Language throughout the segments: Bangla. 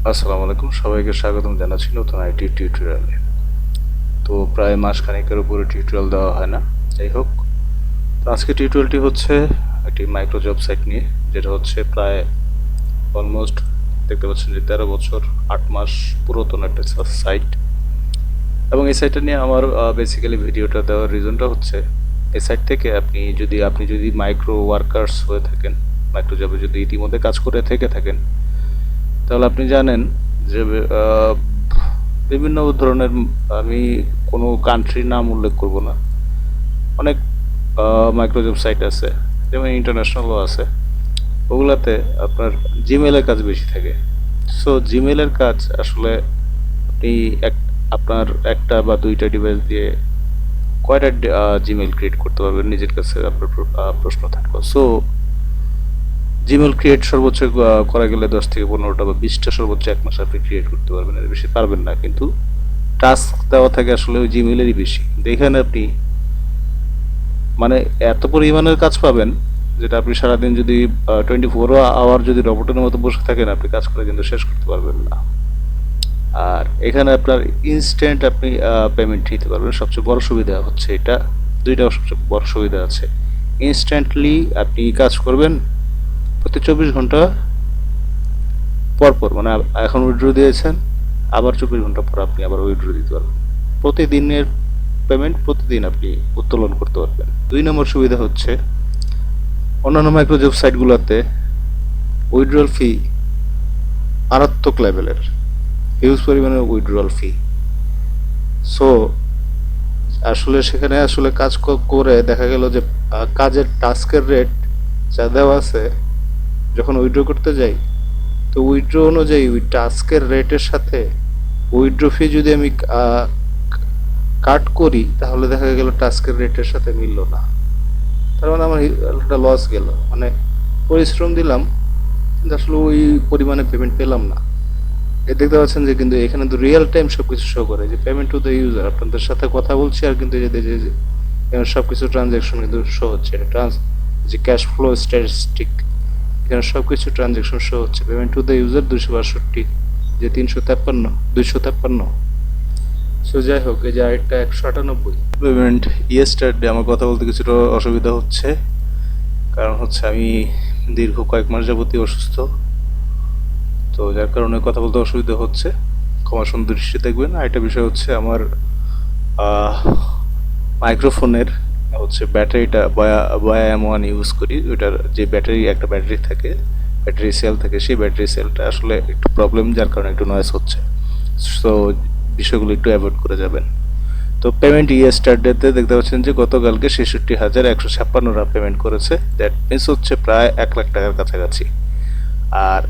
আসসালামু আলাইকুম, সবাইকে স্বাগতম জানাচ্ছি নতুন আইটি টিউটোরিয়ালে। তো প্রায় মাসখানেকের উপরে টিউটোরিয়াল দেওয়া হয় না, যাই হোক। তো আজকে টিউটোরিয়ালটি হচ্ছে একটি মাইক্রো জব সাইট নিয়ে, যেটা হচ্ছে প্রায় অলমোস্ট দেখতে পাচ্ছেন যে 13 বছর 8 মাস পুরাতন একটা সাইট। এবং এই সাইটটা নিয়ে আমার বেসিক্যালি ভিডিওটা দেওয়ার রিজনটা হচ্ছে, এই সাইট থেকে আপনি যদি মাইক্রো ওয়ার্কার্স হয়ে থাকেন, মাইক্রো জবে যদি ইতিমধ্যে কাজ করে থেকে থাকেন, তাহলে আপনি জানেন যে আহ, বিভিন্ন ধরনের, আমি কোনো কান্ট্রির নাম উল্লেখ করব না, অনেক মাইক্রোজব সাইট আছে, যেমন ইন্টারন্যাশনালও আছে। ওগুলাতে আপনার জিমেলের কাজ বেশি থাকে। সো জিমেলের কাজ আসলে আপনি এক আপনার একটা বা দুইটা ডিভাইস দিয়ে কয়টা জিমেল ক্রিয়েট করতে পারবেন, নিজের কাছে আপনার প্রশ্ন থাকলো। সো জিমেল ক্রিয়েট সর্বোচ্চ করা গেলে 10 থেকে 15টা বা 20টা সর্বোচ্চ 1 মাস আপনি ক্রিয়েট করতে পারবেন, এর বেশি পারবেন না। কিন্তু টাস্ক দেওয়া থাকে আসলে ওই জিমেলেরই বেশি। এখানে আপনি মানে এত পরিমাণের কাজ পাবেন, যেটা আপনি সারাদিন যদি 24 আওয়ার যদি রবটের মতো বসে থাকেন, আপনি কাজ করে কিন্তু শেষ করতে পারবেন না। আর এখানে আপনার ইনস্ট্যান্ট আপনি পেমেন্ট নিতে পারবেন। সবচেয়ে বড় সুবিধা হচ্ছে এটা, দুইটা সবচেয়ে বড় সুবিধা আছে। ইনস্ট্যান্টলি আপনি কাজ করবেন প্রতি 24 ঘন্টা পর পর, মানে এখন উইথড্র দিয়েছেন, আবার 24 ঘন্টা পর আপনি আবার উইথড্র দিতে পারবেন। প্রতিদিনের পেমেন্ট প্রতিদিন আপনি উত্তোলন করতে পারবেন। 2 নম্বর সুবিধা হচ্ছে, অন্যান্য মাইক্রোজব সাইটগুলোতে উইথড্রল ফি মারাত্মক লেভেলের, হিউজ পরিমাণের উইথড্রল ফি। সো আসলে সেখানে আসলে কাজ করে দেখা গেল যে কাজের টাস্কের রেট যা দেওয়া আছে, যখন উইথড্র করতে যাই, তো উইথড্র অনুযায়ী ওই টাস্কের রেটের সাথে উইথড্র ফি যদি আমি কাট করি, তাহলে দেখা গেল টাস্কের রেটের সাথে মিললো না। তার মানে আমার একটা লস গেল, মানে পরিশ্রম দিলাম কিন্তু আসলে ওই পরিমাণে পেমেন্ট পেলাম না। এ দেখতে পাচ্ছেন যে কিন্তু এখানে তো রিয়েল টাইম সবকিছু শো করে, যে পেমেন্ট টু দ্য ইউজার, আপনাদের সাথে কথা বলছি আর কিন্তু এখানে সবকিছু ট্রানজ্যাকশন কিন্তু শো হচ্ছে। এটা যে ক্যাশ ফ্লো স্ট্যাটিস্টিক, এখানে সবকিছু ট্রানজ্যাকশন শো হচ্ছে। পেমেন্ট টু দ্য ইউজার 262, যে 353, 253। সো যাই হোক, এই যে আরেকটা 198 পেমেন্ট ইয়েস্টারডে। আমার কথা বলতে কিছুটা অসুবিধা হচ্ছে, কারণ হচ্ছে আমি দীর্ঘ কয়েক মাস যাবতীয় অসুস্থ, তো যার কারণে কথা বলতে অসুবিধা হচ্ছে, ক্ষমা সুন্দর দৃষ্টি দেখবেন। আর একটা বিষয় হচ্ছে, আমার মাইক্রোফোনের হচ্ছে ব্যাটারিটা বয়া M1 ইউজ করি। ওইটার যে একটা ব্যাটারি থাকে, ব্যাটারি সেল থাকে, সেই ব্যাটারি সেলটা আসলে একটু প্রবলেম, যার কারণে একটু নয়েজ হচ্ছে। সো বিষয়গুলো একটু অ্যাভয়েড করে যাবেন। তো পেমেন্ট ইয়েস্টারডেতে দেখতে পাচ্ছেন যে গতকালকে 66,156 পেমেন্ট করেছে। দ্যাট মিনস হচ্ছে প্রায় 1 লাখ টাকার কাছাকাছি। আর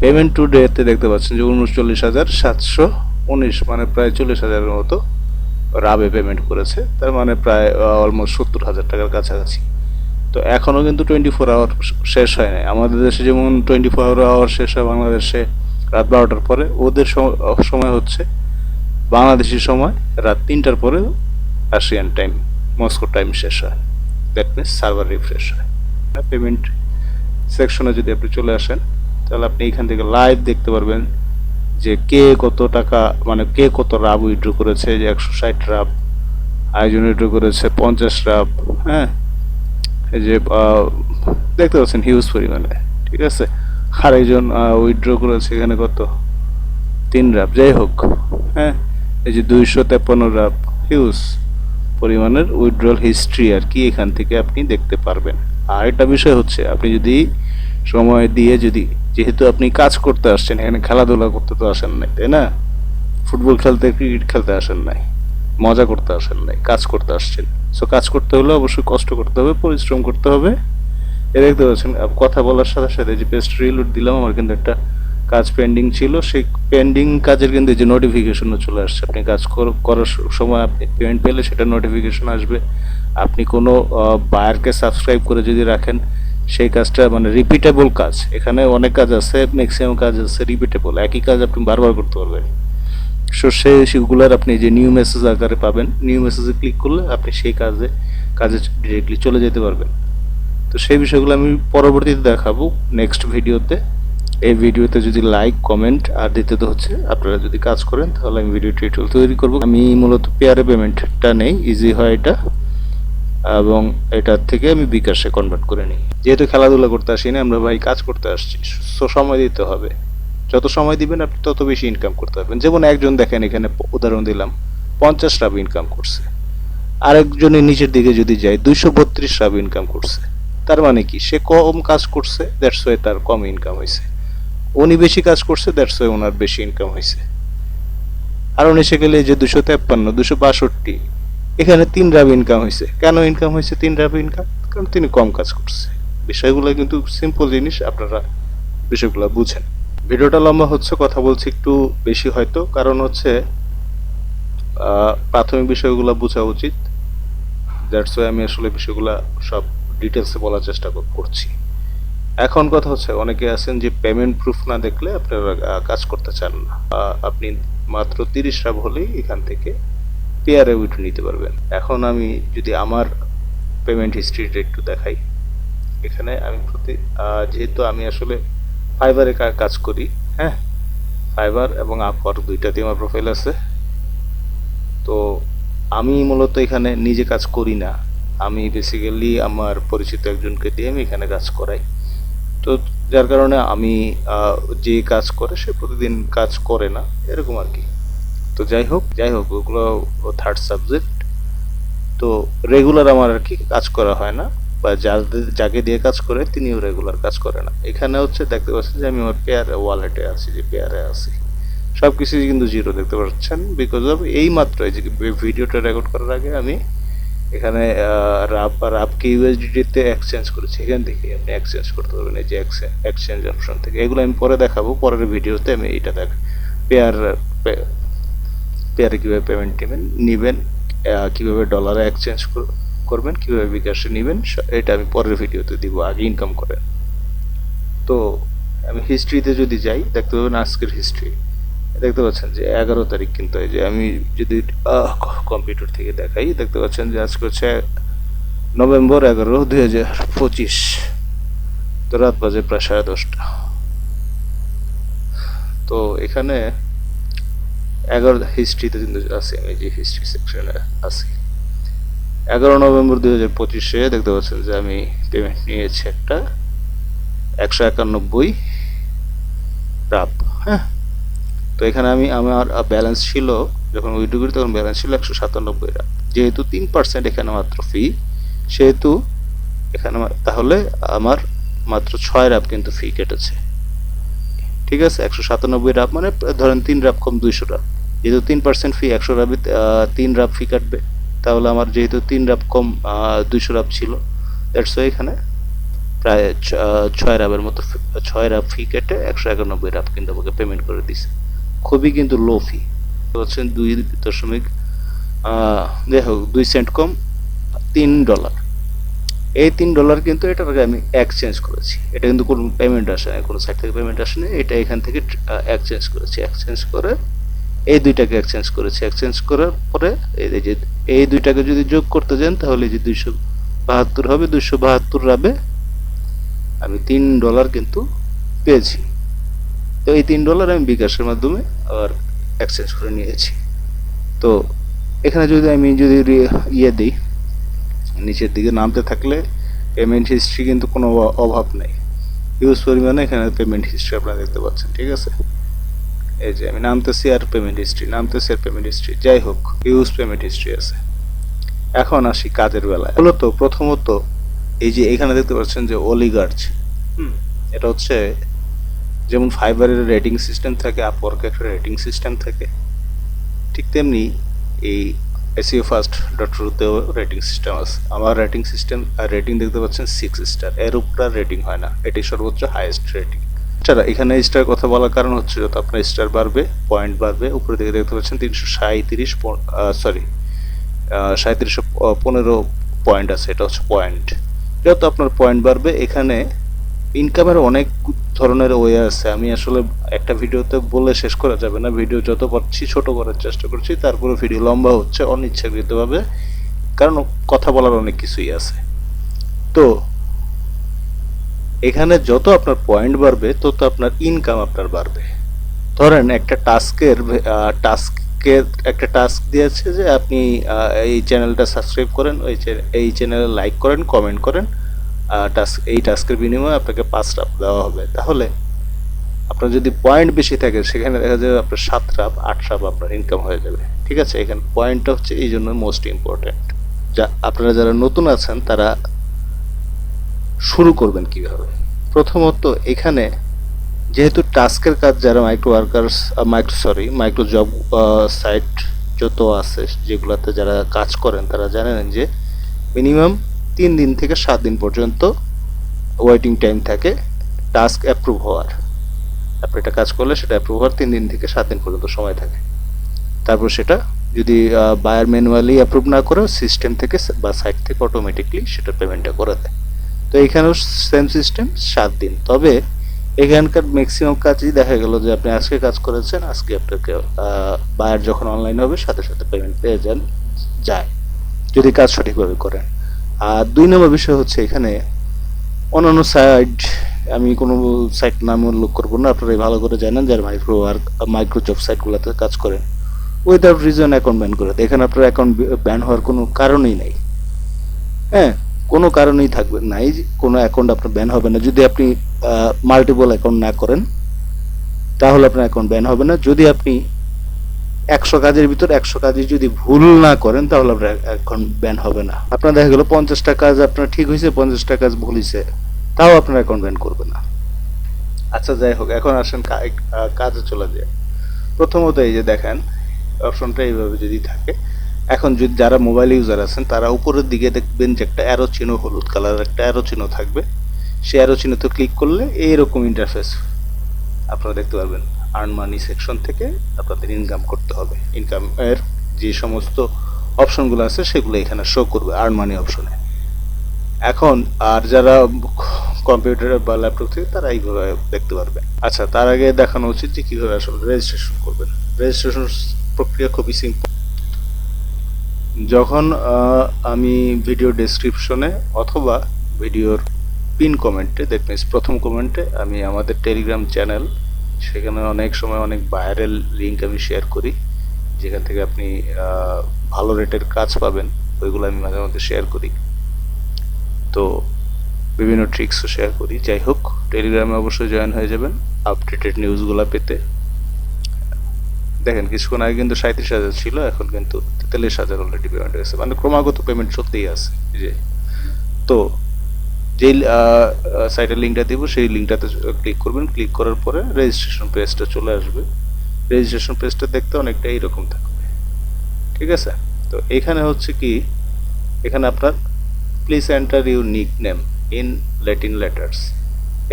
পেমেন্ট টু ডেতে দেখতে পাচ্ছেন যে 39,719, মানে প্রায় 40,000-এর মতো রাবে পেমেন্ট করেছে। তার মানে প্রায় অলমোস্ট 70,000 টাকার কাছাকাছি। তো এখনও কিন্তু 24 আওয়ার শেষ হয় নাই। আমাদের দেশে যেমন 24 আওয়ার শেষ হয় বাংলাদেশে রাত 12টার পরে, ওদের সময় হচ্ছে বাংলাদেশি সময় রাত 3টার পরে রাশিয়ান টাইম, মস্কো টাইম শেষ হয়। দ্যাট মিনস সার্ভার রিফ্রেশ হয়। পেমেন্ট সেকশনে যদি আপনি চলে আসেন, তাহলে আপনি এখান থেকে লাইভ দেখতে পারবেন যে কে কত টাকা, মানে কে কত রাব উইথড্র করেছে। যে 160 রাব, আরেকজন উইথড্র করেছে 50 রাব। হ্যাঁ, এই যে দেখতে পাচ্ছেন হিউজ পরিমাণে, ঠিক আছে। আরেকজন উইথড্র করেছে এখানে কত, 3 রাব। যাই হোক, হ্যাঁ, এই যে 253 রাব, হিউজ পরিমাণের উইথড্রল হিস্ট্রি আর কি এখান থেকে আপনি দেখতে পারবেন। আর একটা বিষয় হচ্ছে, আপনি যদি সময় দিয়ে যেহেতু আপনি কাজ করতে আসছেন, এখানে খেলাধুলা করতে তো আসেন নাই, তাই না? ফুটবল খেলতে, ক্রিকেট খেলতে আসেন নাই, মজা করতে আসেন নাই, কাজ করতে আসছেন। সো কাজ করতে হলে অবশ্যই কষ্ট করতে হবে, পরিশ্রম করতে হবে। এ দেখতে পাচ্ছেন কথা বলার সাথে সাথে যে পেস্ট রিলোড দিলাম, আমার কিন্তু একটা কাজ পেন্ডিং ছিল, সেই পেন্ডিং কাজের কিন্তু যে নোটিফিকেশনও চলে আসছে। আপনি কাজ করার সময় আপনি পেমেন্ট পেলে সেটা নোটিফিকেশন আসবে। আপনি কোনো বায়ারকে সাবস্ক্রাইব করে যদি রাখেন, সেই কাজটা মানে রিপিটেবল কাজ, এখানে অনেক কাজ আছে, ম্যাক্সিমাম কাজ আছে রিপিটেবল, একই কাজ আপনি বারবার করতে পারবেন। সো সেগুলোর আপনি যে নিউ মেসেজ আকারে পাবেন, নিউ মেসেজে ক্লিক করলে আপনি সেই কাজে ডিরেক্টলি চলে যেতে পারবেন। তো সেই বিষয়গুলো আমি পরবর্তীতে দেখাবো নেক্সট ভিডিওতে। এই ভিডিওতে যদি লাইক কমেন্ট আর দ্বিতীয়ত হচ্ছে আপনারা যদি কাজ করেন তাহলে আমি ভিডিও টিউটোরিয়াল তৈরি করব। আমি মূলত পেয়ারে পেমেন্টটা নেই, ইজি হয় এটা, এবং এটার থেকে আমি বিকাশে কনভার্ট করে নিই। যেহেতু খেলাধুলা করতে আসি না আমরা ভাই, কাজ করতে আসছি, সময় দিতে হবে। যত সময় দিবেন আপনি তত বেশি ইনকাম করতে পারবেন। যেমন একজন দেখেন এখানে উদাহরণ দিলাম 50 রাব ইনকাম করছে, আরেকজনের নিচের দিকে যদি যাই 232 রাব ইনকাম করছে। তার মানে কি, সে কম কাজ করছে, দ্যাটস ওয়াই তার কম ইনকাম হয়েছে। উনি বেশি কাজ করছে, দ্যাটস ওয়াই ওনার বেশি ইনকাম হয়েছে। আরও নিচে গেলে যে 253 262, এখানে 3 রাব ইনকাম হয়েছে। কেন ইনকাম হয়েছে 3 রাব ইনকাম? কারণ তিনি কম কাজ করছে। বিষয়গুলো কিন্তু সিম্পল জিনিস, আপনারা বিষয়গুলো বুঝেন। ভিডিওটা লম্বা হচ্ছে, কথা বলছি একটু বেশি হয়তো, কারণ হচ্ছে প্রাথমিক বিষয়গুলো বোঝা উচিত। দ্যাটস ওয়াই আমি আসলে বিষয়গুলো সব ডিটেলসে বলার চেষ্টা করছি। এখন কথা হচ্ছে, অনেকে আছেন যে পেমেন্ট প্রুফ না দেখলে আপনারা কাজ করতে চান না। আপনি মাত্র 30 রাব হলেই এখান থেকে পেয়ারে উইথড্র নিতে পারবেন। এখন আমি যদি আমার পেমেন্ট হিস্ট্রিটা একটু দেখাই, এখানে আমি যেহেতু আমি আসলে ফাইবারে কাজ করি, হ্যাঁ, ফাইবার এবং আপওয়ার্ক দুইটাতেই আমার প্রোফাইল আছে। তো আমি মূলত এখানে নিজে কাজ করি না, আমি বেসিক্যালি আমার পরিচিত একজনকে দিয়ে আমি এখানে কাজ করাই। তো যার কারণে আমি যে কাজ করে সে প্রতিদিন কাজ করে না, এরকম আর কি। তো যাই হোক ওগুলো থার্ড সাবজেক্ট। তো রেগুলার আমার আর কি কাজ করা হয় না, বা যাকে দিয়ে কাজ করে তিনিও রেগুলার কাজ করে না। এখানে হচ্ছে দেখতে পাচ্ছেন যে আমি আমার পেয়ারে ওয়ালেটে আছি, যে পেয়ারে আছি, সব কিছুই কিন্তু জিরো দেখতে পাচ্ছেন, বিকজ অফ এই মাত্র এই যে ভিডিওটা রেকর্ড করার আগে আমি এখানে রাবকে ইউএসডিতে এক্সচেঞ্জ করেছি। এখান থেকে আপনি এক্সচেঞ্জ করতে পারবেন, এই যে এক্সচেঞ্জ অপশন থেকে। এগুলো আমি পরে দেখাবো, পরের ভিডিওতে আমি এইটা পেয়ারে কীভাবে পেমেন্ট নেবেন, কীভাবে ডলারে এক্সচেঞ্জ করবেন, কীভাবে বিকাশে নেবেন, এটা আমি পরের ভিডিওতে দিব, আগে ইনকাম করেন। তো আমি হিস্ট্রিতে যদি যাই দেখতে পাবেন আজকের হিস্ট্রি দেখতে পাচ্ছেন যে 11 তারিখ, কিন্তু এই যে আমি যদি কম্পিউটার থেকে দেখাই দেখতে পাচ্ছেন যে আজকে হচ্ছে নভেম্বর 11 2025। তো রাত বাজে প্রায় 10:30। তো এখানে 11 হিস্ট্রিতে কিন্তু আছে, আমি যে হিস্ট্রি সেকশনে আছি। 11 নভেম্বর 2025-এ দেখতে পাচ্ছেন যে আমি পেমেন্ট নিয়েছি একটা 191 রাব, হ্যাঁ। তো এখানে আমার ব্যালেন্স ছিল, যখন উইথড্র করি তখন ব্যালেন্স ছিল 197 রাব। যেহেতু 3% এখানে মাত্র ফি, সেহেতু এখানে তাহলে আমার মাত্র 6 রাব কিন্তু ফি কেটেছে, ঠিক আছে। 197 রাব মানে ধরেন 3 রাব কম 200 রাব। যেহেতু 3% ফি, 100 রাবে 3 রাব ফি কাটবে, তাহলে আমার যেহেতু 3 রাব কম 200 রাব ছিল, দ্যাটস ওয়াই এখানে প্রায় 6 রাবের মতো 6 রাব ফি কেটে 191 রাব কিন্তু আমাকে পেমেন্ট করে দিছে। খুবই কিন্তু লো ফি হচ্ছেন 2 সেন্ট কম $3। এই $3 কিন্তু এটাকে আমি এক্সচেঞ্জ করেছি। এটা কিন্তু কোনো পেমেন্ট আসে না, কোনো সাইট থেকে পেমেন্ট আসে না, এটা এখান থেকে এক্সচেঞ্জ করেছি। এক্সচেঞ্জ করে এই দুইটাকে এক্সচেঞ্জ করেছি। এক্সচেঞ্জ করার পরে এই যে এই দুইটাকে যদি যোগ করতে যান তাহলে যে 272 হবে। 272 রাবে আমি $3 কিন্তু পেয়েছি। তো এই $3 আমি বিকাশের মাধ্যমে আবার এক্সচেঞ্জ করে নিয়েছি। তো এখানে যদি আমি ইয়ে দিই, নিচের দিকে নামতে থাকলে পেমেন্ট হিস্ট্রি কিন্তু কোনো অভাব নেই, হিউজ পরিমাণে এখানে পেমেন্ট হিস্ট্রি আপনারা দেখতে পাচ্ছেন, ঠিক আছে। এই যে আমি নামতেছি আর পেমেন্ট হিস্ট্রি, নামতেছি আর পেমেন্ট হিস্ট্রি, যাই হোক হিউজ পেমেন্ট হিস্ট্রি আছে। এখন আসি কাজের বেলায়। মূলত প্রথমত এই যে এখানে দেখতে পাচ্ছেন যে অলিগার্চ, এটা হচ্ছে যেমন ফাইবারের রেটিং সিস্টেম থাকে, আপওয়ার্কে একটা রেটিং সিস্টেম থাকে, ঠিক তেমনি এই এসইও ফার্স্ট .ru-তেও রেটিং সিস্টেম আছে। আমার রেটিং দেখতে পাচ্ছেন 6 স্টার, এর উপরে রেটিং হয় না, এটি সর্বোচ্চ হাইয়েস্ট রেটিং। এখানে স্টার কথা বলার কারণ হচ্ছে যত আপনার স্টার বাড়বে পয়েন্ট বাড়বে। উপরে দিকে দেখতে পাচ্ছেন 3715 পয়েন্ট আছে, এটা হচ্ছে পয়েন্ট। যত আপনার পয়েন্ট বাড়বে, এখানে ইনকামের অনেক ধরনের ওয়ে আছে। আমি আসলে একটা ভিডিওতে বলে শেষ করা যাবে না, ভিডিও যত পারছি ছোট করার চেষ্টা করছি, তারপরে ভিডিও লম্বা হচ্ছে অনিচ্ছাকৃতভাবে, কারণ কথা বলার অনেক কিছুই আছে। তো এখানে যত আপনার পয়েন্ট বাড়বে তত আপনার ইনকাম আপনার বাড়বে। ধরেন একটা টাস্কের একটা টাস্ক দিয়েছে যে আপনি এই চ্যানেলটা সাবস্ক্রাইব করেন, এই চ্যানেলে লাইক করেন, কমেন্ট করেন, এই টাস্কের বিনিময়ে আপনাকে 5 রাপ দেওয়া হবে। তাহলে আপনার যদি পয়েন্ট বেশি থাকে সেখানে দেখা যাবে আপনার 7 রাপ 8 রাপ আপনার ইনকাম হয়ে যাবে। ঠিক আছে, এখানে পয়েন্টটা হচ্ছে এই জন্য মোস্ট ইম্পর্টেন্ট। আপনারা যারা নতুন আছেন তারা শুরু করবেন কিভাবে? প্রথমত এখানে যেহেতু টাস্কের কাজ যারা মাইক্রো জব সাইট যত আছে যেগুলোতে যারা কাজ করেন তারা জানেন যে মিনিমাম 3 দিন থেকে 7 দিন পর্যন্ত ওয়েটিং টাইম থাকে টাস্ক অ্যাপ্রুভ হওয়ার। আপনি একটা কাজ করলে সেটা অ্যাপ্রুভ হওয়ার 3 দিন থেকে 7 দিন পর্যন্ত সময় থাকে। তারপর সেটা যদি বায়ার ম্যানুয়ালি অ্যাপ্রুভ না করে সিস্টেম থেকে বা সাইট থেকে অটোমেটিকলি সেটা পেমেন্টটা করে দেয়। তো এখানেও সেম সিস্টেম 7 দিন। তবে এখানকার ম্যাক্সিমাম কাজই দেখা গেল যে আপনি আজকে কাজ করেছেন, আজকে আপনাকে বায়ার যখন অনলাইন হবে সাথে সাথে পেমেন্ট পেয়ে যায় যদি কাজ সঠিকভাবে করেন। আর 2 নম্বর বিষয় হচ্ছে এখানে অন্যান্য সাইট, আমি কোনো সাইট নাম উল্লেখ করবো না, আপনারা ভালো করে জানেন যারা মাইক্রো জব সাইটগুলোতে কাজ করেন, উইদাউট রিজন অ্যাকাউন্ট ব্যান করে দেয়। এখানে আপনার অ্যাকাউন্ট ব্যান হওয়ার কোনো কারণই নাই। হ্যাঁ, কোনো কারণেই থাকবে নাই, কোনো অ্যাকাউন্ট আপনার ব্যান হবে না যদি আপনি মাল্টিপল অ্যাকাউন্ট না করেন, তাহলে আপনার অ্যাকাউন্ট ব্যান হবে না। যদি আপনি 100 কাজের ভিতর 100 কাজই যদি ভুল না করেন তাহলে আপনার অ্যাকাউন্ট ব্যান হবে না। আপনার দেখা গেল 50টা কাজ আপনার ঠিক হয়েছে, 50টা কাজ ভুল হয়েছে, তাও আপনার অ্যাকাউন্ট ব্যান করবে না। আচ্ছা যাই হোক, এখন আসেন কাজে চলে যায়। প্রথমত এই যে দেখেন অপশনটা এইভাবে যদি থাকে, এখন যদি যারা মোবাইল ইউজার আছেন তারা উপরের দিকে দেখবেন যে একটা অ্যারো চিহ্ন, হলুদ কালারের একটা অ্যারো চিহ্ন থাকবে। সেই অ্যারো চিহ্নতে ক্লিক করলে এইরকম ইন্টারফেস আপনারা দেখতে পারবেন। আর্ন মানি সেকশন থেকে আপনাদের ইনকাম করতে হবে। ইনকামের যে সমস্ত অপশনগুলো আছে সেগুলো এখানে শো করবে আর্ন মানি অপশনে। এখন আর যারা কম্পিউটার বা ল্যাপটপ থেকে তারা এইভাবে দেখতে পারবে। আচ্ছা, তার আগে দেখানো উচিত যে কীভাবে আসলে রেজিস্ট্রেশন করবেন। রেজিস্ট্রেশন প্রক্রিয়া খুবই সিম্পল। যখন আমি ভিডিও ডেসক্রিপশনে অথবা ভিডিওর পিন কমেন্টে, দ্যাট মিনস প্রথম কমেন্টে আমি আমাদের টেলিগ্রাম চ্যানেল, সেখানে অনেক সময় অনেক ভাইরাল লিঙ্ক আমি শেয়ার করি যেখান থেকে আপনি ভালো রেটের কাজ পাবেন, ওইগুলো আমি মাঝে মধ্যে শেয়ার করি। তো বিভিন্ন ট্রিক্সও শেয়ার করি। যাই হোক, টেলিগ্রামে অবশ্যই জয়েন হয়ে যাবেন আপডেটেড নিউজগুলো পেতে। দেখেন কিছুক্ষণ আগে কিন্তু 37,000 ছিল, এখন কিন্তু 43,000 অলরেডি পেমেন্ট হয়েছে, মানে ক্রমাগত পেমেন্ট চলতেই আছে। যে তো যেই সাইটের লিঙ্কটা দিব সেই লিঙ্কটাতে ক্লিক করবেন। ক্লিক করার পরে রেজিস্ট্রেশন পেজটা চলে আসবে। রেজিস্ট্রেশন পেজটা দেখতে অনেকটা এইরকম থাকবে। ঠিক আছে, তো এখানে হচ্ছে কি, এখানে আপনার please enter your nick name in Latin letters.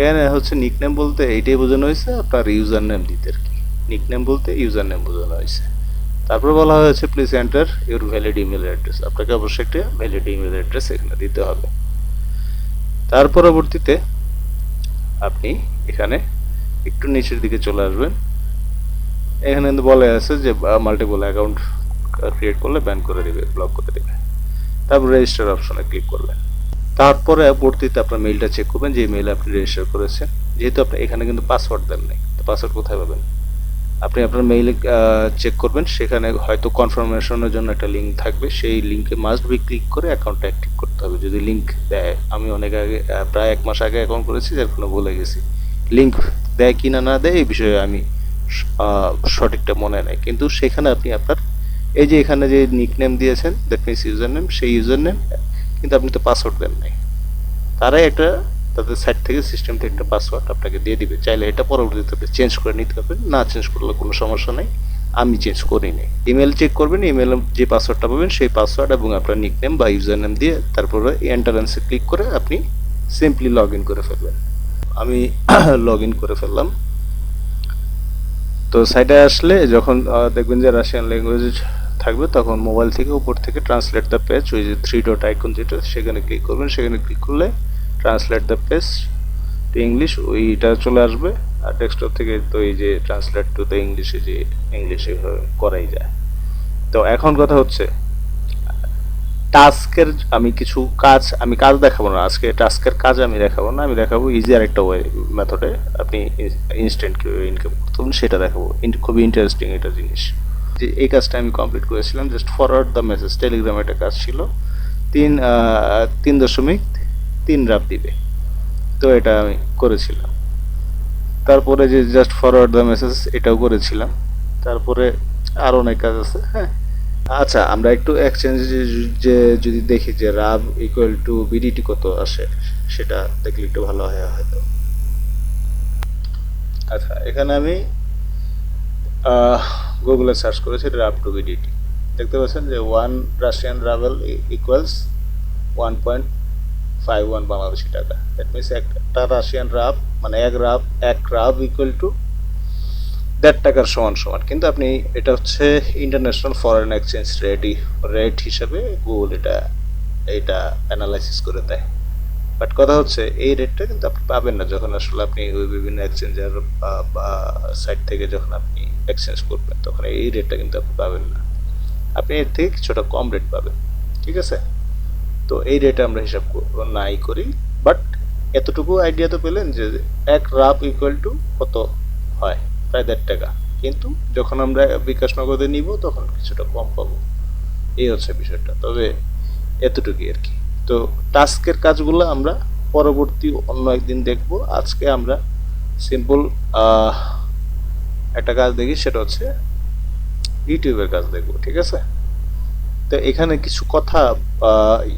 এখানে হচ্ছে নিক নেম বলতে এইটাই বোঝানো হয়েছে আপনার ইউজার নেম দিতে আর কি। নিক নেম বলতে ইউজার নেম বোঝানো হয়েছে। তারপর বলা হয়েছে please enter your valid email address. আপনাকে অবশ্যই একটা ভ্যালিড ইমেল অ্যাড্রেস এখানে দিতে হবে। তার পরবর্তীতে আপনি এখানে একটু নিচের দিকে চলে আসবেন। এখানে কিন্তু বলা আছে যে মাল্টিপল অ্যাকাউন্ট ক্রিয়েট করলে ব্যান করে দেবে, ব্লক করে দেবে। তারপর রেজিস্টার অপশনে ক্লিক করবেন। তারপরে পরবর্তীতে আপনার মেইলটা চেক করবেন যে মেইলে আপনি রেজিস্টার করেছেন। যেহেতু আপনি এখানে কিন্তু পাসওয়ার্ড দেন নাই, তো পাসওয়ার্ড কোথায় পাবেন? আপনি আপনার মেইলে চেক করবেন, সেখানে হয়তো কনফার্মেশনের জন্য একটা লিঙ্ক থাকবে, সেই লিঙ্কে মাস্ট বি ক্লিক করে অ্যাকাউন্টটা অ্যাক্টিভ করতে হবে। যদি লিঙ্ক দেয়, আমি অনেক আগে প্রায় 1 মাস আগে অ্যাকাউন্ট করেছি যার কোনো ভুলে গেছি, লিঙ্ক দেয় কি না দেয় এই বিষয়ে আমি সঠিকটা মনে নেই, কিন্তু সেখানে আপনি আপনার এই যে এখানে যে নিকনেম দিয়েছেন দ্যাট মিনস ইউজার নেম, সেই ইউজার নেম কিন্তু আপনি তো পাসওয়ার্ড দেন নাই, তারাই একটা তাদের সাইট থেকে সিস্টেম থেকে একটা পাসওয়ার্ড আপনাকে দিয়ে দিবে। চাইলে এটা পরবর্তীতে আপনি চেঞ্জ করে নিতে পারবেন, না চেঞ্জ করলে কোনো সমস্যা নেই, আমি চেঞ্জ করি নাই। ইমেল চেক করবেন, ইমেলে যে পাসওয়ার্ডটা পাবেন সেই পাসওয়ার্ড এবং আপনার নিকনেম বা ইউজার নেম দিয়ে তারপরে এন্টারেন্সে ক্লিক করে আপনি সিম্পলি লগ ইন করে ফেলবেন। আমি লগ ইন করে ফেললাম। তো সাইটে আসলে যখন দেখবেন যে রাশিয়ান ল্যাঙ্গুয়েজ থাকবে, তখন মোবাইল থেকে উপর থেকে ট্রান্সলেট দ্য পেজ, ওই যে 3 ডট আইকন যেটা, সেখানে ক্লিক করবেন। সেখানে ক্লিক করলে translate the page to English ওইটা চলে আসবে। আর ডেস্কটপ থেকে তো এই যে ট্রান্সলেট টু দ্য ইংলিশে, যে ইংলিশে করাই যায়। তো এখন কথা হচ্ছে টাস্কের আমি কিছু কাজ দেখাবো না আজকে, টাস্কের কাজ আমি দেখাবো না, আমি দেখাবো ইজি আরেকটা ওয়ে মেথডে আপনি ইনস্ট্যান্ট কিভাবে ইনকাম করতে পারেন সেটা দেখাবো। খুবই ইন্টারেস্টিং এটা জিনিস। যে এই কাজটা আমি কমপ্লিট করেছিলাম, জাস্ট ফরওয়ার্ড দ্য মেসেজ, টেলিগ্রামে একটা কাজ ছিল, 3.3 রাব দিবে, তো এটা আমি করেছিলাম। তারপরে যে জাস্ট ফরওয়ার্ড দ্য মেসেজ এটাও করেছিলাম। তারপরে আরও অনেক কাজ আছে। হ্যাঁ, আচ্ছা আমরা একটু এক্সচেঞ্জ যে যদি দেখি যে রাব ইকুয়াল টু বিডিটি কত আসে, সেটা দেখলে একটু ভালো হয় হয়তো। আচ্ছা, এখানে আমি গুগলে সার্চ করেছি রাব টু বিডিটি, দেখতে পাচ্ছেন যে 1 রাশিয়ান রাবেল ইকুয়ালস 1.51 বাংলাদেশি টাকা। দ্যাট মিনস একটা রাশিয়ান রাব মানে এক রাব ইকুয়াল টু 1.5 টাকার সমান সমান। কিন্তু আপনি এটা হচ্ছে ইন্টারন্যাশনাল ফরেন এক্সচেঞ্জ রেট হিসাবে গুগল এটা অ্যানালাইসিস করে দেয়। বাট কথা হচ্ছে এই রেটটা কিন্তু আপনি পাবেন না যখন আসলে আপনি ওই বিভিন্ন এক্সচেঞ্জের সাইট থেকে যখন আপনি এক্সচেঞ্জ করবেন, তখন এই রেটটা কিন্তু আপনি পাবেন না, আপনি এর থেকে কিছুটা কম রেট পাবেন। ঠিক আছে, তো এই রেটে আমরা হিসাব নাই করি, বাট এতটুকু আইডিয়া তো পেলেন যে এক রাব ইকুয়াল টু কত হয়, প্রায় 1.5 টাকা। কিন্তু যখন আমরা বিকাশ নগদে নিব তখন কিছুটা কম পাবো, এই হচ্ছে বিষয়টা। তবে এতটুকুই আর কি। তো টাস্কের কাজগুলো আমরা পরবর্তী অন্য একদিন দেখব। আজকে আমরা সিম্পল একটা কাজ দেখি, সেটা হচ্ছে ইউটিউবের কাজ দেখব। ঠিক আছে, তো এখানে কিছু কথা,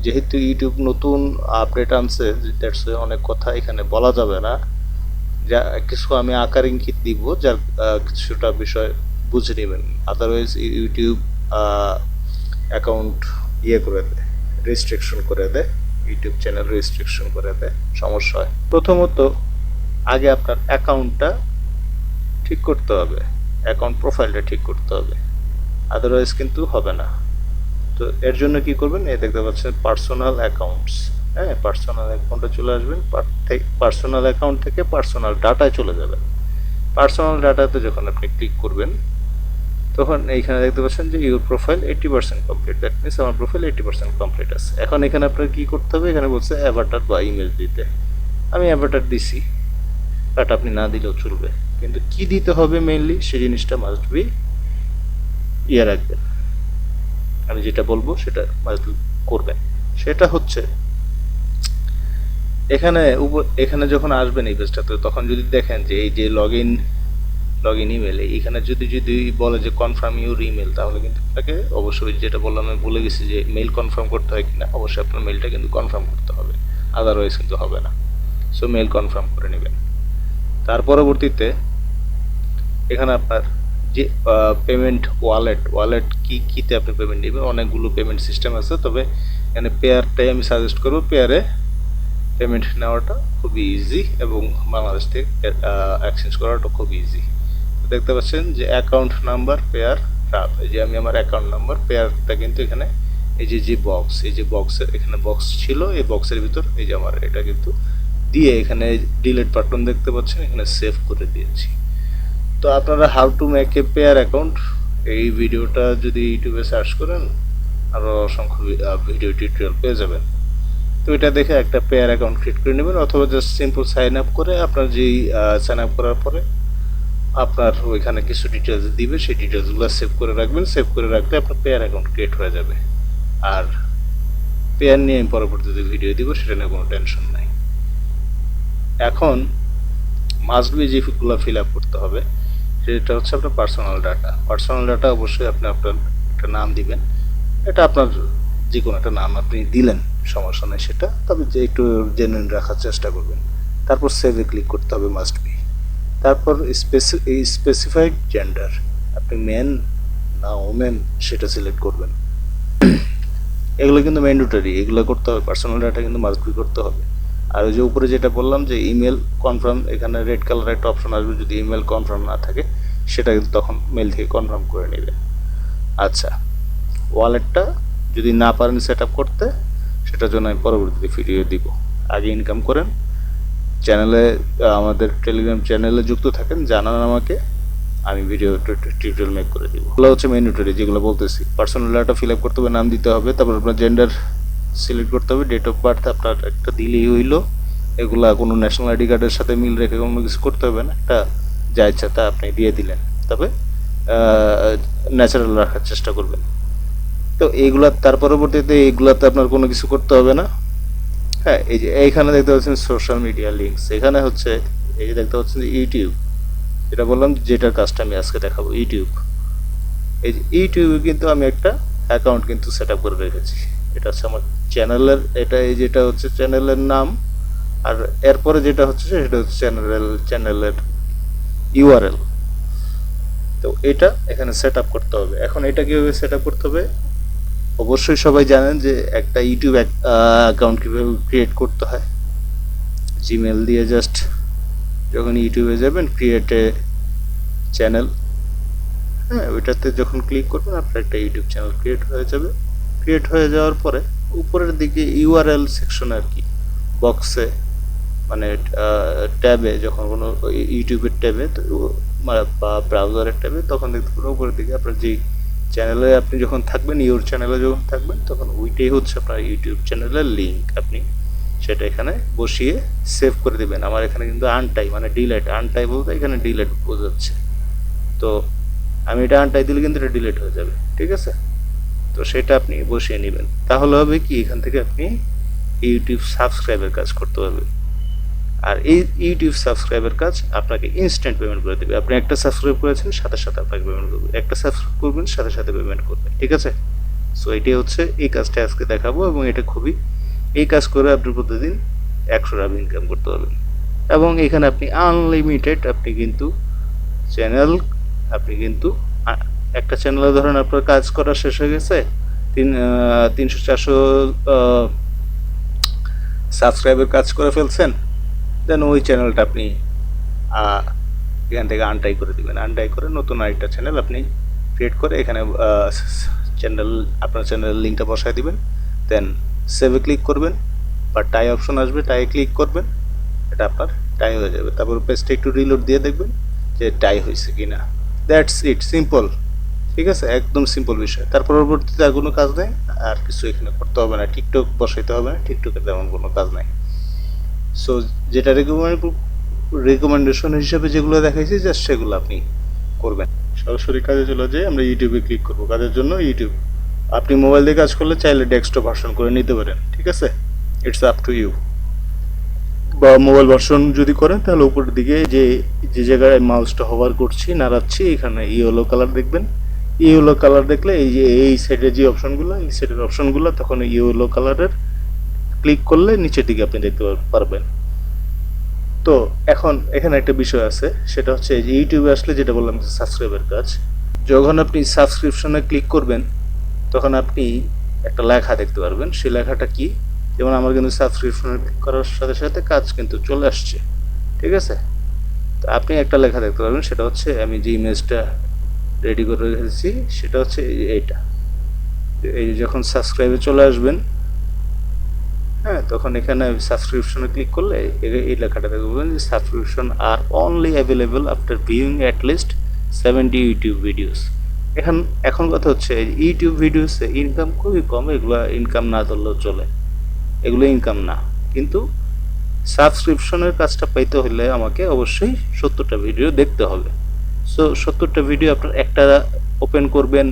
যেহেতু ইউটিউব নতুন আপডেট আনছে, দ্যাটস অনেক কথা এখানে বলা যাবে না, যা কিছু আমি আকার ইঙ্গিত দিব, যার কিছুটা বিষয় বুঝে নেবেন। আদারওয়াইজ ইউটিউব অ্যাকাউন্ট করে দেয়, রেস্ট্রিকশন করে দেয়, ইউটিউব চ্যানেল রেস্ট্রিকশন করে দেয়, সমস্যা হয়। প্রথমত আগে আপনার অ্যাকাউন্টটা ঠিক করতে হবে, অ্যাকাউন্ট প্রোফাইলটা ঠিক করতে হবে, আদারওয়াইজ কিন্তু হবে না। তো এর জন্য কি করবেন, এই দেখতে পাচ্ছেন পার্সোনাল অ্যাকাউন্টস। হ্যাঁ, পার্সোনাল অ্যাকাউন্টে চলে আসবেন, পার্সোনাল অ্যাকাউন্ট থেকে পার্সোনাল ডাটায় চলে যাবেন। পার্সোনাল ডাটাতে যখন আপনি ক্লিক করবেন, তখন এইখানে দেখতে পাচ্ছেন যে your profile 80% complete. That means আমার প্রোফাইল 80% কমপ্লিট আছে। এখন এখানে আপনার কী করতে হবে, এখানে বলছে অ্যাভাটার বা ইমেল দিতে। আমি অ্যাভাটার দিছি, বাট আপনি না দিলেও চলবে, কিন্তু কি দিতে হবে মেইনলি সেই জিনিসটা মাস্ট বি রাখবেন। আমি যেটা বলবো সেটা মাস্ট বি করবেন। সেটা হচ্ছে এখানে যখন আসবেন এই পেজটাতে, তখন যদি দেখেন যে এই যে লগ ইন ইমেল, এখানে যদি বলে যে কনফার্ম ইউর ইমেল, তাহলে কিন্তু আপনাকে অবশ্যই, যেটা বললাম আমি ভুলে গেছি, যে মেইল কনফার্ম করতে হয় কিনা, অবশ্যই আপনার মেইলটা কিন্তু কনফার্ম করতে হবে, আদারওয়াইজ কিন্তু হবে না। সো মেইল কনফার্ম করে নেবেন। তার পরবর্তীতে এখানে আপনার যে পেমেন্ট ওয়ালেট কীতে আপনি পেমেন্ট নেবেন, অনেকগুলো পেমেন্ট সিস্টেম আছে, তবে এখানে পেয়ারটাই আমি সাজেস্ট করবো। পেয়ারে পেমেন্ট নেওয়াটা খুবই ইজি এবং বাংলাদেশ থেকে এক্সচেঞ্জ করাটা খুব ইজি। দেখতে পাচ্ছেন যে অ্যাকাউন্ট নাম্বার পেয়ার রাব, এই যে আমি আমার অ্যাকাউন্ট নাম্বার পেয়ারটা কিন্তু এখানে এই যে বক্সের এখানে বক্স ছিল, এই বক্সের ভিতর এই যে আমার এটা কিন্তু দিয়ে এখানে ডিলিট বাটন দেখতে পাচ্ছেন, এখানে সেভ করে দিয়েছি। তো আপনারা how to make a pair account, এই ভিডিওটা যদি ইউটিউবে সার্চ করেন আরও অসংখ্য ভিডিও টিউটোরিয়াল পেয়ে যাবেন। তো এটা দেখে একটা পেয়ার অ্যাকাউন্ট ক্রিয়েট করে নেবেন, অথবা জাস্ট সিম্পল সাইন আপ করে আপনার যেই সাইন আপ করার পরে আপনার ওইখানে কিছু ডিটেলস দিবে, সেই ডিটেলসগুলো সেভ করে রাখবেন। সেভ করে রাখলে আপনার পেয়ার অ্যাকাউন্ট ক্রিয়েট হয়ে যাবে। আর পেয়ার নিয়ে আমি পরবর্তীতে ভিডিও দিব, সেটা নিয়ে কোনো টেনশন নাই। এখন মাস্ট বি যেগুলো ফিল আপ করতে হবে, সেটা হচ্ছে আপনার পার্সোনাল ডাটা অবশ্যই আপনি আপনার একটা নাম দিবেন, এটা আপনার যে কোনো একটা নাম আপনি দিলেন, সমস্যা নেই সেটা, তবে যে একটু জেনুইন রাখার চেষ্টা করবেন। তারপর সেভে ক্লিক করতে হবে মাস্ট বি। তারপর স্পেসিফাইড জেন্ডার, আপনি মেন না ওমেন সেটা সিলেক্ট করবেন। এগুলো কিন্তু ম্যান্ডেটরি, এগুলো করতে হবে, পার্সোনাল ডাটা কিন্তু মাস্ট বি করতে হবে। আর ওই যে উপরে যেটা বললাম যে ইমেল কনফার্ম, এখানে রেড কালার একটা অপশন আসবে, যদি ইমেল কনফার্ম না থাকে সেটা কিন্তু তখন মেল থেকে কনফার্ম করে নেবে। আচ্ছা, ওয়ালেটটা যদি না পারেন সেট আপ করতে, সেটার জন্য আমি পরবর্তীতে ভিডিও দিব। আগে ইনকাম করেন, চ্যানেলে আমাদের টেলিগ্রাম চ্যানেলে যুক্ত থাকেন, জানান আমাকে, আমি ভিডিও টিউটোরিয়াল মেক করে দিব। এগুলো হচ্ছে ম্যান্ডেটরি, যেগুলো বলতেছি। পার্সোনাল ডাটা ফিল আপ করতে হবে, নাম দিতে হবে, তারপর আপনার জেন্ডার সিলেক্ট করতে হবে, ডেট অফ বার্থ আপনার একটা দিলেই হইলো। এগুলা কোনো ন্যাশনাল আইডি কার্ডের সাথে মিল রেখে কোনো কিছু করতে হবে না, একটা যা ইচ্ছা তা আপনি দিয়ে দিলেন, তবে ন্যাচারাল রাখার চেষ্টা করবেন। তো এইগুলা তার পরবর্তীতে এইগুলাতে আপনার কোনো কিছু করতে হবে না। হ্যাঁ, এই যে এইখানে দেখতে পাচ্ছেন সোশ্যাল মিডিয়া লিঙ্কস, এখানে হচ্ছে এই যে দেখতে পাচ্ছেন ইউটিউব, যেটা বললাম যেটার কাজটা আমি আজকে দেখাবো, ইউটিউব। এই যে ইউটিউবে কিন্তু আমি একটা অ্যাকাউন্ট কিন্তু সেট আপ করে রেখেছি। এটা হচ্ছে আমার চ্যানেলের, এটা এই যেটা হচ্ছে চ্যানেলের নাম, আর এরপরে যেটা হচ্ছে সেটা হচ্ছে চ্যানেলের ইউআরএল। তো এটা এখানে সেট আপ করতে হবে। এখন এটা কীভাবে সেট আপ করতে হবে, অবশ্যই সবাই জানেন যে একটা ইউটিউব অ্যাকাউন্ট কীভাবে ক্রিয়েট করতে হয়। জিমেল দিয়ে জাস্ট যখন ইউটিউবে যাবেন, ক্রিয়েট এ চ্যানেল, হ্যাঁ ওইটাতে যখন ক্লিক করবেন আপনার একটা ইউটিউব চ্যানেল ক্রিয়েট হয়ে যাবে। ক্রিয়েট হয়ে যাওয়ার পরে উপরের দিকে ইউআরএল সেকশন আর কি, বক্সে মানে ট্যাবে, যখন কোনো ইউটিউবের ট্যাবে বা ব্রাউজারের ট্যাবে, তখন দেখতে পাবেন উপরের দিকে আপনার যেই চ্যানেলে আপনি যখন থাকবেন, ইউর চ্যানেলে যখন থাকবেন, তখন ওইটাই হচ্ছে আপনার ইউটিউব চ্যানেলের লিঙ্ক। আপনি সেটা এখানে বসিয়ে সেভ করে দেবেন। আমার এখানে কিন্তু আনটাই মানে ডিলেট, আনটাই বলতে এখানে ডিলেট বোঝাচ্ছে। তো আমি এটা আনটাই দিলে কিন্তু এটা ডিলেট হয়ে যাবে, ঠিক আছে? তো সেটা আপনি বসিয়ে নেবেন। তাহলে হবে কি, এখান থেকে আপনি ইউটিউব সাবস্ক্রাইবের কাজ করতে পারবেন। আর এই ইউটিউব সাবস্ক্রাইবের কাজ আপনাকে ইনস্ট্যান্ট পেমেন্ট করে দেবে। আপনি একটা সাবস্ক্রাইব করেছেন, সাথে সাথে আপনাকে পেমেন্ট করবে। একটা সাবস্ক্রাইব করবেন, সাথে সাথে পেমেন্ট করবে, ঠিক আছে? সো এটাই হচ্ছে, এই কাজটা আজকে দেখাবো, এবং এটা খুবই, এই কাজ করে আপনি প্রতিদিন 100 টাকা ইনকাম করতে পারবেন। এবং এখানে আপনি আনলিমিটেড, আপনি কিন্তু চ্যানেল, আপনি কিন্তু একটা চ্যানেলে ধরেন আপনার কাজ করা শেষ হয়ে গেছে, 300-400 সাবস্ক্রাইবের কাজ করে ফেলছেন, দেন ওই চ্যানেলটা আপনি এখান থেকে আনটাই করে দিবেন। আনটাই করে নতুন আরেকটা চ্যানেল আপনি ক্রিয়েট করে এখানে চ্যানেল, আপনার চ্যানেলের লিঙ্কটা বসায় দিবেন, দেন সেভে ক্লিক করবেন, বা টাই অপশন আসবে, টাই ক্লিক করবেন, এটা আপনার টাই হয়ে যাবে। তারপর পেজটা একটু রিলোড দিয়ে দেখবেন যে টাই হয়েছে কিনা। দ্যাটস ইট, সিম্পল, ঠিক আছে? একদম সিম্পল বিষয়। তার পরবর্তীতে আর কোনো কাজ নেই, আর কিছু এখানে করতে হবে না। টিকটক বসাইতে হবে না, টিকটকের তেমন কোনো কাজ নাই। সো যেটা রেকমেন্ডেশন হিসেবে যেগুলো দেখাইছি, জাস্ট সেগুলো আপনি করবেন। সরাসরি কাজে চলে যাই, আমরা ইউটিউবে ক্লিক করবো। কাজের জন্য ইউটিউব, আপনি মোবাইল দিয়ে কাজ করলে চাইলে ডেস্কটপ ভার্সন করে নিতে পারেন, ঠিক আছে? It's up to you. বা মোবাইল ভার্সন যদি করেন, তাহলে উপরের দিকে যে জায়গায় মাউসটা হোভার করছি, নাড়াচ্ছি, এখানে ইয়েলো কালার দেখবেন। ইয়েলো কালার দেখলে এই যে এই সাইডের যে অপশনগুলো, এই সাইডের অপশনগুলো, তখন ইয়েলো কালারের ক্লিক করলে নিচের দিকে আপনি দেখতে পারবেন। তো এখন এখানে একটা বিষয় আছে, সেটা হচ্ছে যে ইউটিউবে আসলে যেটা বললাম যে সাবস্ক্রাইবের কাজ, যখন আপনি সাবস্ক্রিপশনে ক্লিক করবেন, তখন আপনি একটা লেখা দেখতে পারবেন। সেই লেখাটা কি, যেমন আমার কিন্তু সাবস্ক্রিপশনে ক্লিক করার সাথে সাথে কাজ কিন্তু চলে আসছে, ঠিক আছে? তো আপনি একটা লেখা দেখতে পারবেন, সেটা হচ্ছে, আমি যে ইমেজটা রেডি করে রেখেছি সেটা হচ্ছে এইটা। এই যখন সাবস্ক্রাইবে চলে আসবেন, হ্যাঁ, তখন এখানে সাবস্ক্রিপশনে ক্লিক করলে এই লেখাটা দেখবেন যে subscription are only available after viewing at least 70 YouTube videos. এখন কথা হচ্ছে, ইউটিউব ভিডিওসে ইনকাম খুবই কম, এগুলো ইনকাম না ধরলেও চলে, এগুলো ইনকাম না। কিন্তু সাবস্ক্রিপশনের কাজটা পাইতে হলে আমাকে অবশ্যই 70টা ভিডিও দেখতে হবে। সো 70টা ভিডিও আপনার একটা ওপেন করবেন,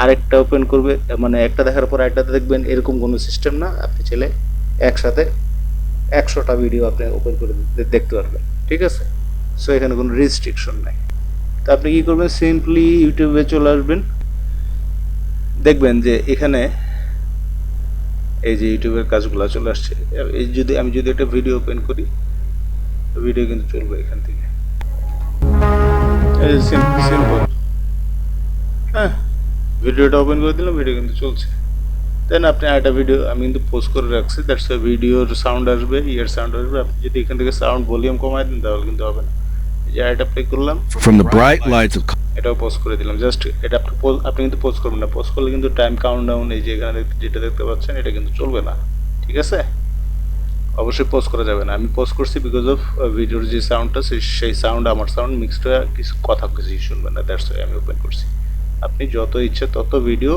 আরেকটা ওপেন করবে, মানে একটা দেখার পর আরেকটাতে দেখবেন, এরকম কোনো সিস্টেম না। আপনি চাইলে একসাথে 100টা ভিডিও আপনি ওপেন করে দেখতে পারবেন, ঠিক আছে? সো এখানে কোনো রেস্ট্রিকশন নাই। তো আপনি কী করবেন, সিম্পলি ইউটিউবে চলে আসবেন, দেখবেন যে এখানে এই যে ইউটিউবের কাজগুলো চলে আসছে। আমি যদি একটা ভিডিও ওপেন করি, ভিডিও কিন্তু চলবে এখান থেকে, এই সিম্পল। হ্যাঁ, ভিডিওটা ওপেন করে দিলাম, ভিডিও কিন্তু চলছে। দেন আপনি আরেকটা ভিডিও আমি কিন্তু পোস্ট করে রাখছি, দ্যাটস ভিডিওর সাউন্ড আসবে, সাউন্ড আসবে। আপনি যদি এখান থেকে সাউন্ড ভলিউম কমায় দেন, তাহলে কিন্তু হবে না। এই যে আরেকটা প্লে করলাম, From the bright lights of এটাও পোস্ট করে দিলাম। জাস্ট এটা আপনি কিন্তু পোস্ট করবেন না, পোস্ট করলে কিন্তু টাইম কাউন্টডাউন, এই যে এখানে যেটা দেখতে পাচ্ছেন, এটা কিন্তু চলবে না, ঠিক আছে? অবশ্যই পজ করা যাবে না। আমি পজ করছি বিকজ অফ ভিডিওর যে সাউন্ডটা সেই সাউন্ড আমার সাউন্ড মিক্সড হয়ে কিছু কথা কিছুই শুনবেন না, দ্যাটস ওয়াই আমি ওপেন করছি। আপনি যত ইচ্ছে তত ভিডিও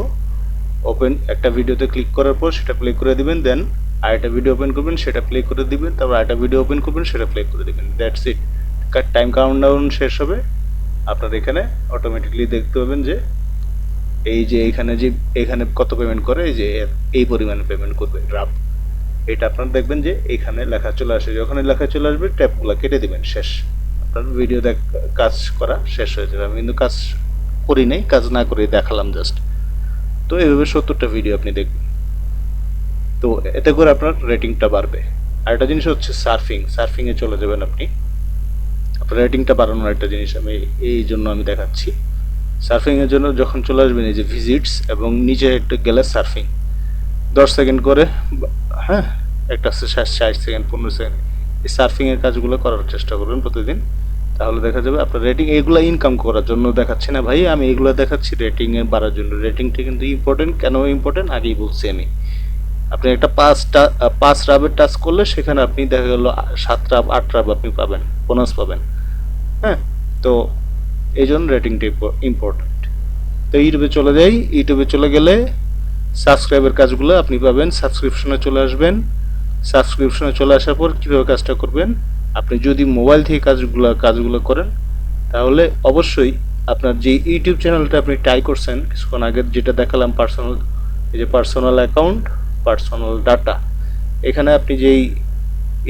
ওপেন, একটা ভিডিওতে ক্লিক করার পর সেটা প্লে করে দিবেন, দেন আরেকটা ভিডিও ওপেন করবেন, সেটা প্লে করে দিবেন, তারপর আরেকটা ভিডিও ওপেন করবেন, সেটা প্লে করে দিবেন, দ্যাটস ইট। টাইম কাউন্টডাউন শেষ হবে, আপনার এখানে অটোমেটিকলি দেখতে পাবেন যে এই যে এখানে কত পেমেন্ট করে, এই যে এই পরিমাণে পেমেন্ট করবে ড্রাফ, এটা আপনার দেখবেন যে এখানে লেখা চলে আসে। যখন লেখা চলে আসবে ট্যাবগুলো কেটে দিবেন, শেষ। আপনার ভিডিও কাজ করা শেষ হয়ে যাবে। আমি কিন্তু কাজ করি নাই, কাজ না করে দেখালাম জাস্ট। তো এইভাবে 70টা ভিডিও আপনি দেখবেন, তো এতে করে আপনার রেটিংটা বাড়বে। আরেকটা জিনিস হচ্ছে সার্ফিংয়ে চলে যাবেন আপনি। আপনার রেটিংটা বাড়ানোর একটা জিনিস আমি এই জন্য আমি দেখাচ্ছি। সার্ফিংয়ের জন্য যখন চলে আসবেন এই যে ভিজিটস এবং নিচে একটা গেলে সার্ফিং 10 সেকেন্ড করে, হ্যাঁ, একটা আছে 60 সেকেন্ড, 15 সেকেন্ড। এই সার্ফিংয়ের কাজগুলো করার চেষ্টা করবেন প্রতিদিন, তাহলে দেখা যাবে আপনার রেটিং। এগুলো ইনকাম করার জন্য দেখাচ্ছি না ভাই, আমি এগুলো দেখাচ্ছি রেটিংয়ে বাড়ার জন্য। রেটিংটা কিন্তু ইম্পর্টেন্ট। কেন ইম্পর্টেন্ট আগেই বলছি আমি। আপনি একটা 5 রাবের টাচ করলে সেখানে আপনি দেখা গেল 7 রাব 8 রাব আপনি পাবেন, বোনাস পাবেন, হ্যাঁ। তো এই জন্য রেটিংটা ইম্পর্টেন্ট। তো ইউটিউবে চলে যাই। ইউটিউবে চলে গেলে সাবস্ক্রাইবের কাজগুলো আপনি পাবেন, সাবস্ক্রিপশনে চলে আসবেন। সাবস্ক্রিপশনে চলে আসার পর কীভাবে কাজটা করবেন, আপনি যদি মোবাইল থেকে কাজগুলো করেন তাহলে অবশ্যই আপনার যে ইউটিউব চ্যানেলটা আপনি ট্রাই করছেন কিছুক্ষণ আগে, যেটা দেখালাম পার্সোনাল, এই যে পার্সোনাল অ্যাকাউন্ট, পার্সোনাল ডাটা, এখানে আপনি যেই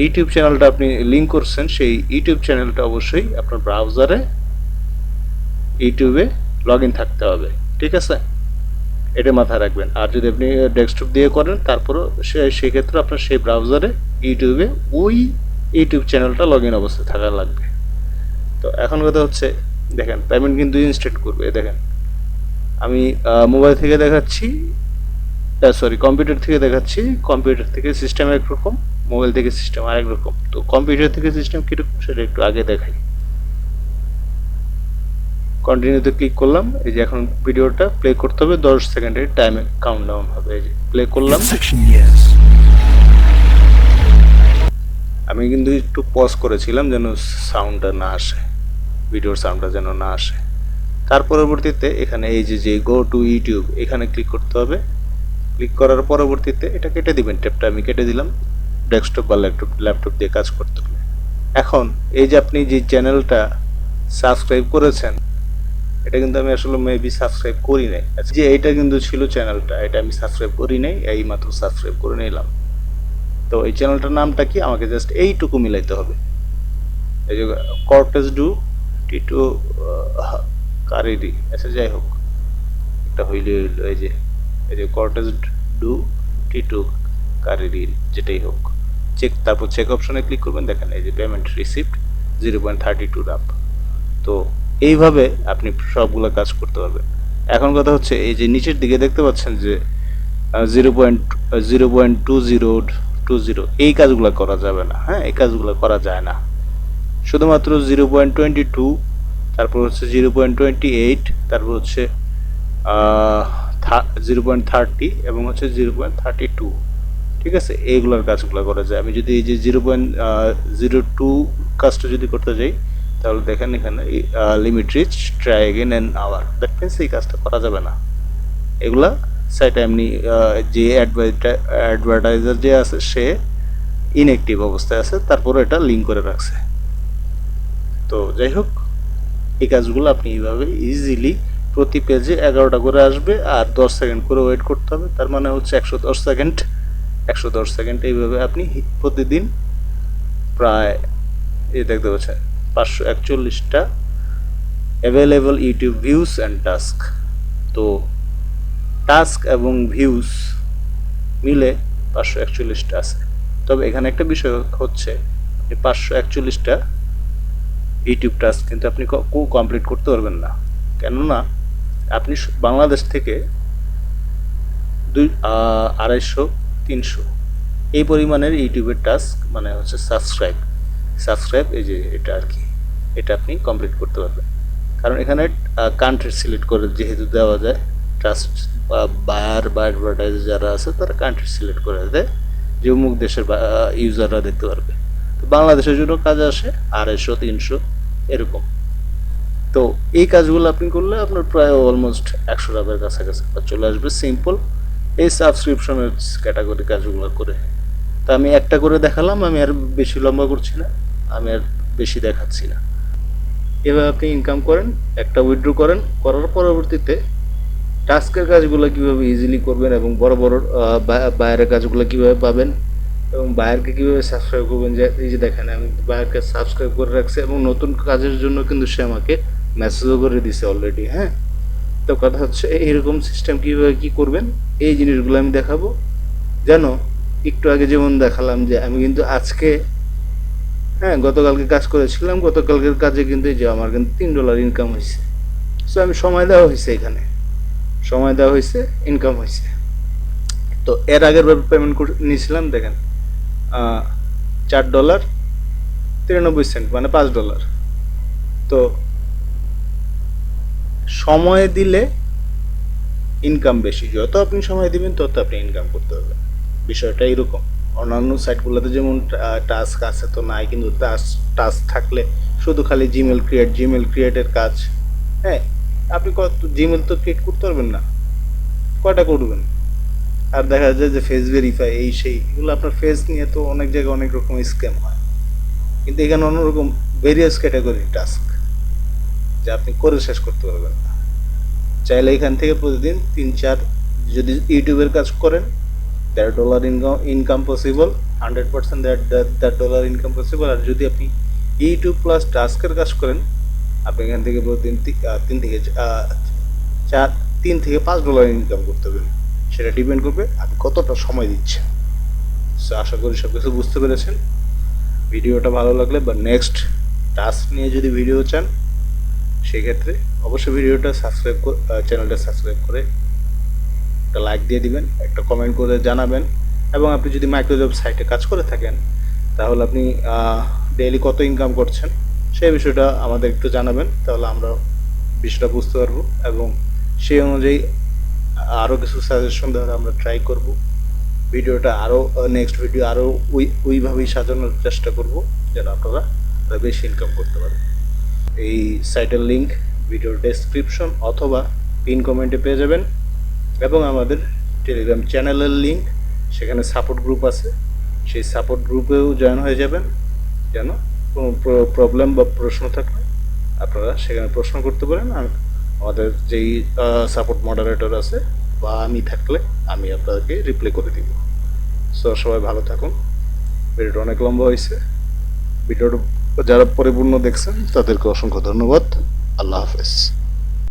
ইউটিউব চ্যানেলটা আপনি লিঙ্ক করছেন সেই ইউটিউব চ্যানেলটা অবশ্যই আপনার ব্রাউজারে ইউটিউবে লগ ইন থাকতে হবে, ঠিক আছে? এটা মাথায় রাখবেন। আর যদি আপনি ডেস্কটপ দিয়ে করেন তারপরও সেক্ষেত্রে আপনার সেই ব্রাউজারে ইউটিউবে ওই ইউটিউব চ্যানেলটা লগ ইন অবস্থায় থাকা লাগবে। তো এখন কথা হচ্ছে, দেখেন পেমেন্ট কিন্তু ইনস্ট্যান্ট করবে। দেখেন আমি মোবাইল থেকে দেখাচ্ছি, সরি কম্পিউটার থেকে দেখাচ্ছি। কম্পিউটার থেকে সিস্টেম একরকম, মোবাইল থেকে সিস্টেম আরেক রকম। তো কম্পিউটার থেকে সিস্টেম কীরকম সেটা একটু আগে দেখাই। কন্টিনিউতে ক্লিক করলাম, এই যে এখন ভিডিওটা প্লে করতে হবে, 10 সেকেন্ডের টাইমে কাউন্টডাউন হবে। এই যে প্লে করলাম। আমি কিন্তু একটু পজ করেছিলাম যেন সাউন্ডটা না আসে, ভিডিওর সাউন্ডটা যেন না আসে। তার পরবর্তীতে এখানে এই যে গো টু ইউটিউব, এখানে ক্লিক করতে হবে। ক্লিক করার পরবর্তীতে এটা কেটে দিবেন, ট্যাবটা আমি কেটে দিলাম। ডেস্কটপ বা ল্যাপটপ দিয়ে কাজ করতে হবে। এখন এই যে আপনি যে চ্যানেলটা সাবস্ক্রাইব করেছেন, এটা কিন্তু আমি আসলে মেবি সাবস্ক্রাইব করি নাই। যে এটা কিন্তু ছিল চ্যানেলটা, এটা আমি সাবস্ক্রাইব করি নাই, এই মাত্র সাবস্ক্রাইব করে নিলাম। তো এই চ্যানেলটার নামটা কি, আমাকে জাস্ট এইটুকু মিলাইতে হবে। এই যে কর্টেজ ডু টিটু কারিরি, আচ্ছা যাই হোক, একটা হইলে এই যে কর্টেজ ডু টিটু কারিরি, যেটাই হোক, তারপর চেক অপশনে ক্লিক করবেন। দেখেন এই যে পেমেন্ট রিসিপ্ট 0.32 রাপ। তো এইভাবে আপনি সবগুলো কাজ করতে পারবেন। এখন কথা হচ্ছে, এই যে নিচের দিকে দেখতে পাচ্ছেন যে 0.2020, এই কাজগুলো করা যাবে না, হ্যাঁ, এই কাজগুলো করা যায় না। শুধুমাত্র 0.22, তারপর হচ্ছে 0.28, তারপর হচ্ছে 0.30 এবং হচ্ছে 0.32, ঠিক আছে? এইগুলোর কাজগুলো করা যায়। আমি যদি এই যে 0.02 কাজটা যদি করতে যাই, তাহলে দেখেন এখানে limit reach, try again an hour, that means এই কাজটা করা যাবে না। এগুলা সাইটে এমনি যে অ্যাডভার্টাইজার যে আছে সে ইনঅ্যাক্টিভ অবস্থায় আছে, তারপরে এটা লিঙ্ক করে রাখছে। তো যাই হোক, এই কাজগুলো আপনি এইভাবে ইজিলি প্রতি পেজে 11টা করে আসবে, আর 10 সেকেন্ড করে ওয়েট করতে হবে। তার মানে হচ্ছে 110 সেকেন্ড এইভাবে আপনি প্রতিদিন প্রায় এই দেখতে পাচ্ছেন 541টা available YouTube views and task. তো টাস্ক এবং ভিউজ মিলে 541টা আছে। তবে এখানে একটা বিষয় হচ্ছে, 541টা ইউটিউব টাস্ক কিন্তু আপনি কমপ্লিট করতে পারবেন না। কেননা আপনি বাংলাদেশ থেকে 250-300 এই পরিমাণের ইউটিউবের টাস্ক, মানে হচ্ছে সাবস্ক্রাইব, এই যে এটা আর কি, এটা আপনি কমপ্লিট করতে পারবেন। কারণ এখানে কান্ট্রি সিলেক্ট করে যেহেতু দেওয়া যায়, ট্রাস্ট বা বায়ার বা অ্যাডভার্টাইজার যারা আছে তারা কান্ট্রি সিলেক্ট করে দেয় যে অমুক দেশের ইউজাররা দেখতে পারবে। তো বাংলাদেশের জন্য কাজ আসে 250-300 এরকম। তো এই কাজগুলো আপনি করলে আপনার প্রায় অলমোস্ট $100 কাছাকাছি চলে আসবে সিম্পল এই সাবস্ক্রিপশনের ক্যাটাগরি কাজগুলো করে। তো আমি একটা করে দেখালাম, আমি আর বেশি লম্বা করছি না, আমি আর বেশি দেখাচ্ছি না। এভাবে আপনি ইনকাম করেন, একটা উইথড্র করেন, করার পরবর্তীতে টাস্কের কাজগুলো কীভাবে ইজিলি করবেন এবং বড় বড় বাইরের কাজগুলো কীভাবে পাবেন এবং বায়ারকে কীভাবে সাবস্ক্রাইব করবেন। যে এই যে দেখেন আমি বায়ারকে সাবস্ক্রাইব করে রাখছি এবং নতুন কাজের জন্য কিন্তু সে আমাকে মেসেজও করে দিছে অলরেডি। হ্যাঁ, তো কথা হচ্ছে এইরকম সিস্টেম কীভাবে কী করবেন এই জিনিসগুলো আমি দেখাবো। জানো, একটু আগে যেমন দেখালাম যে আমি কিন্তু আজকে, হ্যাঁ, গতকালকে কাজ করেছিলাম, গতকালকের কাজে কিন্তু এই যে আমার কিন্তু $3 ইনকাম হয়েছে। সো আমি সময় দেওয়া হয়েছে, এখানে সময় দেওয়া হয়েছে, ইনকাম হয়েছে। তো এর আগের পেমেন্ট নিয়েছিলাম, দেখেন $4.93 মানে $5। তো সময় দিলে ইনকাম বেশি, যত আপনি সময় দিবেন তত আপনি ইনকাম করতে পারবেন। বিষয়টা এরকম। অন্যান্য সাইটগুলোতে যেমন টাস্ক আছে তো নাই, কিন্তু টাস্ক থাকলে শুধু খালি জিমেল ক্রিয়েটের কাজ। হ্যাঁ, আপনি কত জিমেল তো ক্রিয়েট করতে পারবেন না, কয়টা করবেন? আর দেখা যায় যে ফেস ভেরিফাই এই সেই এগুলো আপনার ফেস নিয়ে তো অনেক জায়গায় অনেক রকম স্ক্যাম হয়, কিন্তু এখানে অন্যরকম ভেরিয়াস ক্যাটাগরির টাস্ক যা আপনি করে শেষ করতে পারবেন না। চাইলে এখান থেকে প্রতিদিন 3-4 যদি ইউটিউবের কাজ করেন $1.5 ইনকাম পসিবল, 100% $1 ইনকাম পসিবল। আর যদি আপনি ইউটিউব প্লাস টাস্কের কাজ করেন আপনি এখান থেকে প্রতিদিন $3 থেকে $5 ইনকাম করতে পারবেন। সেটা ডিপেন্ড করবে আপনি কতটা সময় দিচ্ছেন। সো আশা করি সব কিছু বুঝতে পেরেছেন। ভিডিওটা ভালো লাগলে বা নেক্সট টাস্ক নিয়ে যদি ভিডিও চান সেক্ষেত্রে অবশ্যই ভিডিওটা চ্যানেলটা সাবস্ক্রাইব করে একটা লাইক দিয়ে দিবেন, একটা কমেন্ট করে জানাবেন। এবং আপনি যদি মাইক্রোজব সাইটে কাজ করে থাকেন তাহলে আপনি ডেইলি কত ইনকাম করছেন সেই বিষয়টা আমাদের একটু জানাবেন, তাহলে আমরা বিষয়টা বুঝতে পারবো এবং সেই অনুযায়ী আরও কিছু সাজেশন দেওয়ার আমরা ট্রাই করব। ভিডিওটা আরও নেক্সট ভিডিও আরও ওইভাবেই সাজানোর চেষ্টা করব যেন আপনারা বেশি ইনকাম করতে পারেন। এই সাইটের লিঙ্ক ভিডিওর ডেসক্রিপশন অথবা পিন কমেন্টে পেয়ে যাবেন এবং আমাদের টেলিগ্রাম চ্যানেলের লিঙ্ক, সেখানে সাপোর্ট গ্রুপ আছে, সেই সাপোর্ট গ্রুপেও জয়েন হয়ে যাবেন। যেন কোনো প্রবলেম বা প্রশ্ন থাকলে আপনারা সেখানে প্রশ্ন করতে পারেন। আর আমাদের যেই সাপোর্ট মডারেটর আছে বা আমি থাকলে আমি আপনাদেরকে রিপ্লাই করে দিব। সো সবাই ভালো থাকুন। ভিডিওটা অনেক লম্বা হয়েছে, ভিডিওটা যারা পরিপূর্ণ দেখছেন তাদেরকে অসংখ্য ধন্যবাদ। আল্লাহ হাফেজ।